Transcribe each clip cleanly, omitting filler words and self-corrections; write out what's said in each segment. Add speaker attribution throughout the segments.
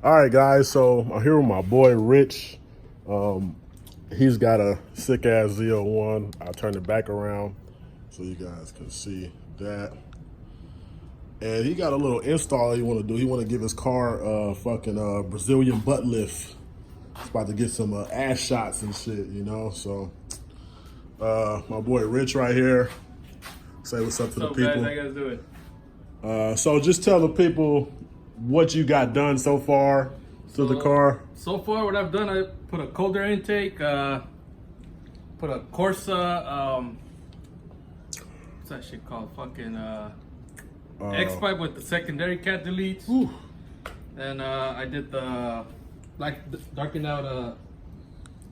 Speaker 1: All right, guys, so I'm here with my boy Rich. He's got a sick ass ZL1. I'll turn it back around so you guys can see that. And he got a little install he want to do. He want to give his car a fucking Brazilian butt lift. He's about to get some ass shots and shit, you know? So, my boy Rich right here. Say what's up to the people.
Speaker 2: Guys, how you guys doing?
Speaker 1: So just tell the people what you got done so far to the car.
Speaker 2: So far, what I've done, I put a cold air intake, put a Corsa, what's that shit called? Fucking X-pipe with the secondary cat deletes.
Speaker 1: Whew.
Speaker 2: And I did the darken out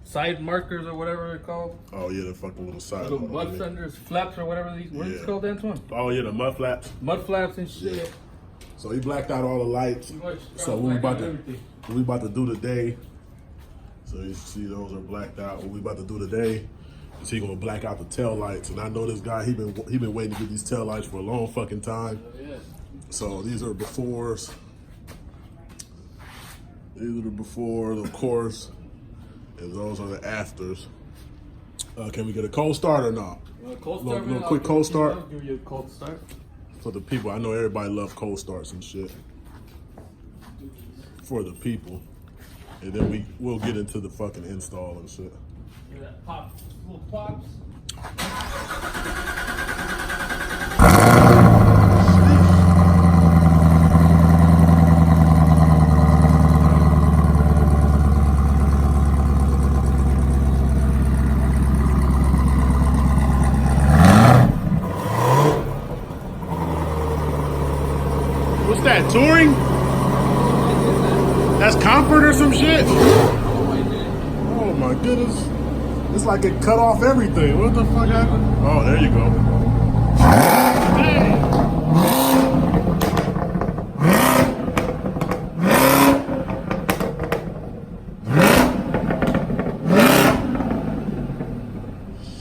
Speaker 2: side markers or whatever they're called.
Speaker 1: Oh yeah, the fucking little side.
Speaker 2: Little mud fenders, flaps or whatever these. What are these called, Antoine?
Speaker 1: Oh yeah, the mud flaps.
Speaker 2: Mud flaps and shit.
Speaker 1: Yeah. So he blacked out all the lights. So what we about to do today. So you see those are blacked out. What we about to do today is he gonna black out the tail lights. And I know this guy, he been waiting to get these tail lights for a long fucking time.
Speaker 2: Yeah.
Speaker 1: So these are befores. These are the befores, of course. And those are the afters. Can we get a cold start or not?
Speaker 2: Cold start,
Speaker 1: little quick cold start.
Speaker 2: I'll give you a cold start.
Speaker 1: For the people, I know everybody loves cold starts and shit. For the people. And then we'll get into the fucking install and shit.
Speaker 2: Hear that pop, little pops.
Speaker 1: What's that, touring? That's comfort or some shit? Oh my goodness. It's like it cut off everything. What the fuck happened? Oh, there you go. Hey.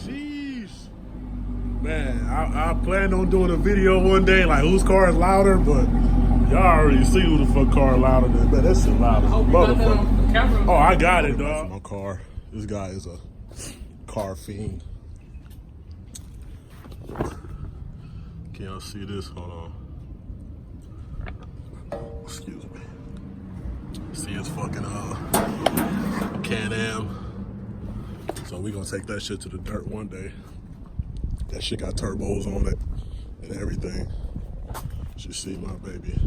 Speaker 1: Sheesh. Man, I planned on doing a video one day, like whose car is louder, but y'all already see who the fuck car louder than, man, that shit loud as a motherfucker. Oh, I got it, dog. My car. This guy is a car fiend. Can y'all see this? Hold on. Excuse me. See his fucking Can-Am. So we gonna take that shit to the dirt one day. That shit got turbos on it and everything. You see my baby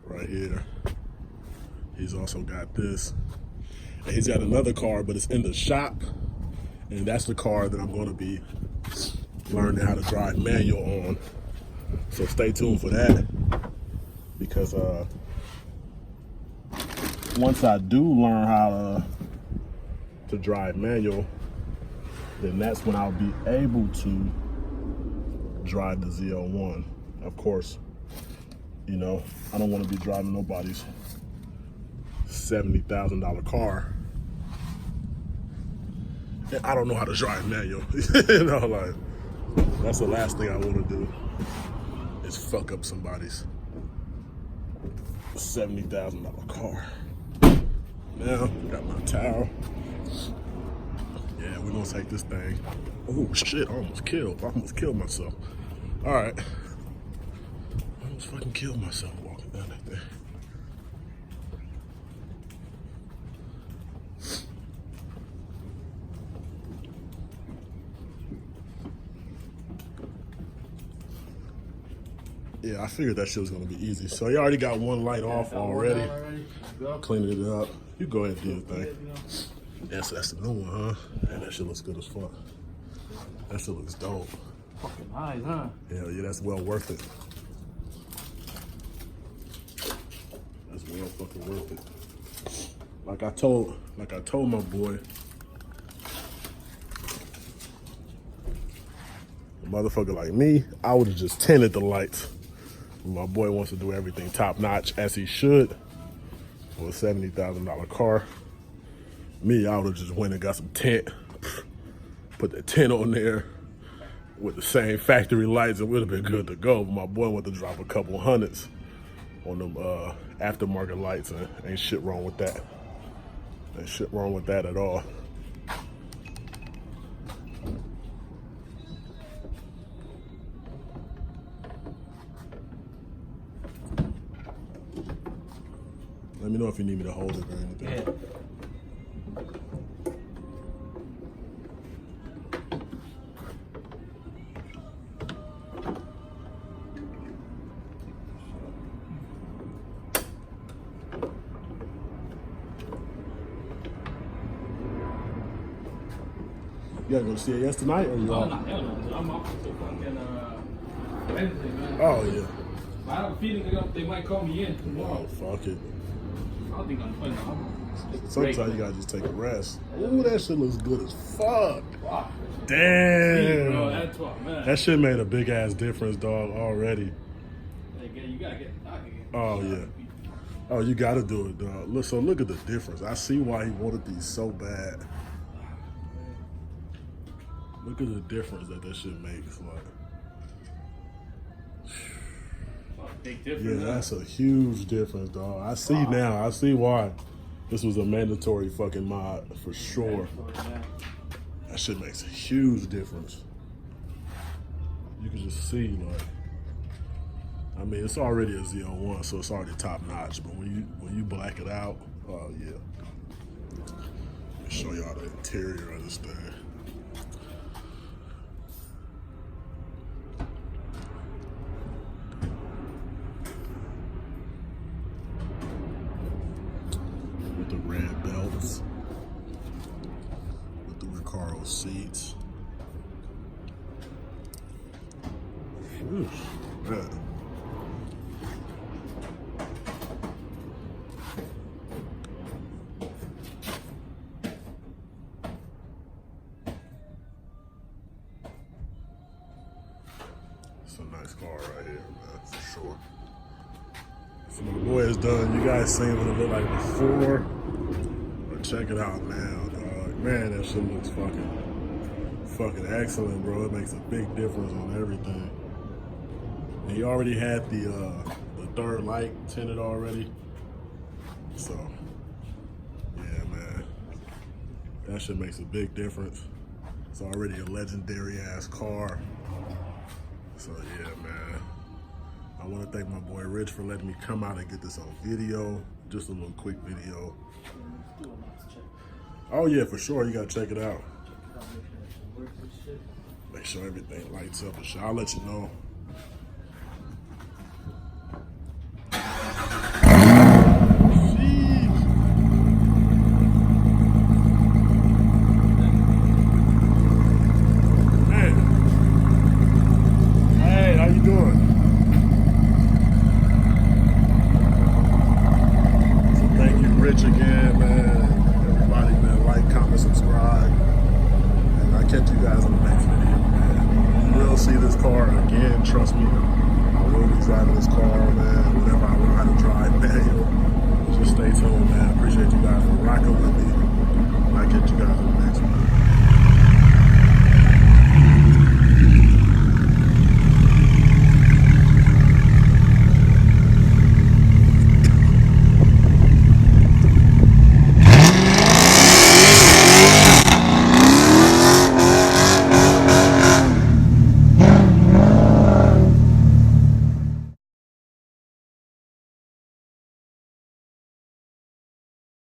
Speaker 1: right here. He's also got this. And he's got another car, but it's in the shop. And that's the car that I'm gonna be learning how to drive manual on. So stay tuned for that. Because once I do learn how to drive manual, then that's when I'll be able to drive the ZL1. Of course, you know, I don't want to be driving nobody's $70,000 car. And I don't know how to drive manual. You know, like, that's the last thing I want to do is fuck up somebody's $70,000 car. Now, got my towel. Yeah, we're gonna take this thing. Oh shit, I almost killed myself. All right. I almost fucking killed myself walking down that thing. Yeah, I figured that shit was gonna be easy. So you already got one light off already. Cleaning it up. You go ahead and do your thing. Yeah, so that's the new one, huh? Man, that shit looks good as fuck. That shit looks dope.
Speaker 2: Fucking nice, huh?
Speaker 1: Hell yeah, that's well worth it. That's well fucking worth it. Like I told my boy, a motherfucker like me, I would have just tinted the lights. My boy wants to do everything top notch as he should for a $70,000 car. Me, I would have just went and got some tint, put the tint on there with the same factory lights, it would have been good to go. But my boy wanted to drop a couple hundreds on them aftermarket lights. Ain't shit wrong with that. Ain't shit wrong with that at all. Let me know if you need me to hold it or anything.
Speaker 2: Yeah.
Speaker 1: You gotta go to CAS tonight, or you
Speaker 2: Oh,
Speaker 1: off?
Speaker 2: no, hell no. I'm off until fucking Wednesday, man.
Speaker 1: Oh yeah.
Speaker 2: I have a feeling they might call me in tomorrow.
Speaker 1: Oh fuck it.
Speaker 2: I don't think I'm putting it.
Speaker 1: Sometimes you gotta just take a rest. Ooh, that shit looks good as fuck.
Speaker 2: Wow.
Speaker 1: Damn.
Speaker 2: Bro, that's what, man.
Speaker 1: That shit made a big ass difference, dog, already.
Speaker 2: You gotta get the dog again.
Speaker 1: Oh yeah. Oh, you gotta do it, dog. Look, so look at the difference. I see why he wanted these so bad. Look at the difference that shit makes. Like,
Speaker 2: Big difference.
Speaker 1: yeah, that's a huge difference, dog. I see now. I see why this was a mandatory fucking mod for sure. That shit makes a huge difference. You can just see, like, I mean, it's already a ZL1, so it's already top notch. But when you black it out, oh yeah. Let me show y'all the interior of this thing. With the red belts, with the Recaro seats. Oof, man. It's a nice car right here, man, for sure. So my boy is done. You guys seen what it looked like before? But check it out now, dog. Man, that shit looks fucking excellent, bro. It makes a big difference on everything. And he already had the third light tinted already. So, yeah, man. That shit makes a big difference. It's already a legendary ass car. So yeah, man. I want to thank my boy Rich for letting me come out and get this on video. Just a little quick video. Oh yeah, for sure. You gotta check it out. Make sure everything lights up and shit. I'll let you know. Again, man. Everybody, man, like, comment, subscribe. And I'll catch you guys in the next video, man. You will see this car again, trust me. I will be driving this car, man. Whenever I learn how to drive, man. Just stay tuned, man. Appreciate you guys for rocking with me. I'll catch you guys in the